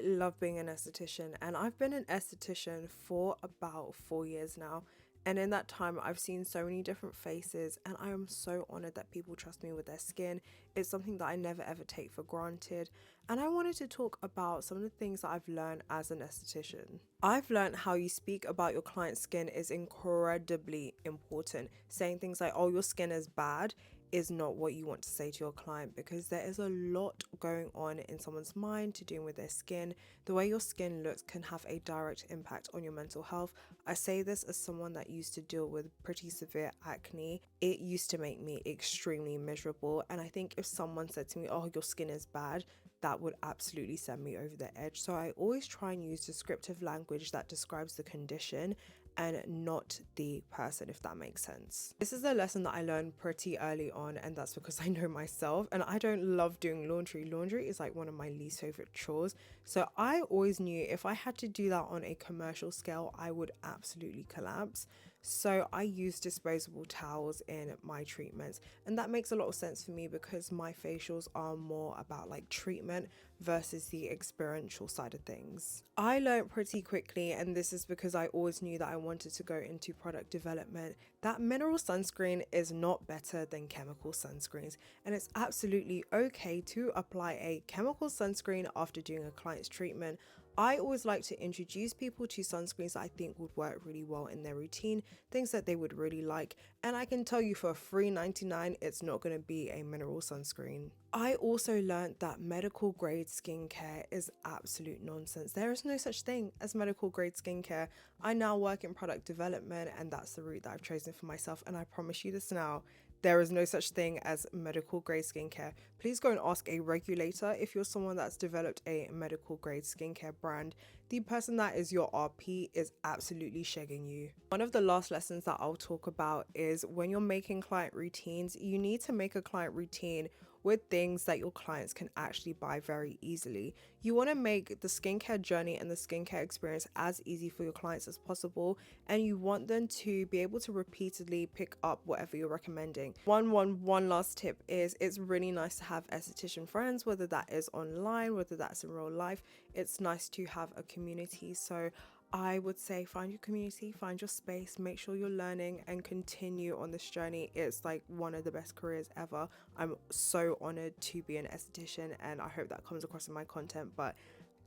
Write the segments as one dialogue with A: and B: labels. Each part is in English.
A: love being an esthetician, and I've been an esthetician for about 4 years now. And in that time, I've seen so many different faces, and I am so honored that people trust me with their skin. It's something that I never ever take for granted. And I wanted to talk about some of the things that I've learned as an esthetician. I've learned how you speak about your client's skin is incredibly important. Saying things like, oh, your skin is bad, is not what you want to say to your client, because there is a lot going on in someone's mind to do with their skin. The way your skin looks can have a direct impact on your mental health. I say this as someone that used to deal with pretty severe acne. It used to make me extremely miserable, and I think if someone said to me, oh, your skin is bad, that would absolutely send me over the edge. So I always try and use descriptive language that describes the condition and not the person, if that makes sense. This is a lesson that I learned pretty early on, and that's because I know myself, and I don't love doing laundry. Laundry is like one of my least favorite chores. So I always knew if I had to do that on a commercial scale, I would absolutely collapse. So I use disposable towels in my treatments, and that makes a lot of sense for me because my facials are more about like treatment versus the experiential side of things. I learned pretty quickly, and this is because I always knew that I wanted to go into product development, that mineral sunscreen is not better than chemical sunscreens, and it's absolutely okay to apply a chemical sunscreen after doing a client's treatment. I always like to introduce people to sunscreens that I think would work really well in their routine, things that they would really like, and I can tell you for $3.99 it's not going to be a mineral sunscreen. I also learned that medical grade skincare is absolute nonsense. There is no such thing as medical grade skincare. I now work in product development, and that's the route that I've chosen for myself, and I promise you this now. There is no such thing as medical grade skincare. Please go and ask a regulator if you're someone that's developed a medical grade skincare brand. The person that is your RP is absolutely shagging you. One of the last lessons that I'll talk about is when you're making client routines, you need to make a client routine with things that your clients can actually buy very easily. You want to make the skincare journey and the skincare experience as easy for your clients as possible, and you want them to be able to repeatedly pick up whatever you're recommending. One last tip is it's really nice to have esthetician friends, whether that is online, whether that's in real life. It's nice to have a community. So I would say find your community, find your space, make sure you're learning and continue on this journey. It's like one of the best careers ever. I'm so honored to be an esthetician, and I hope that comes across in my content, but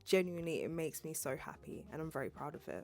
A: genuinely it makes me so happy and I'm very proud of it.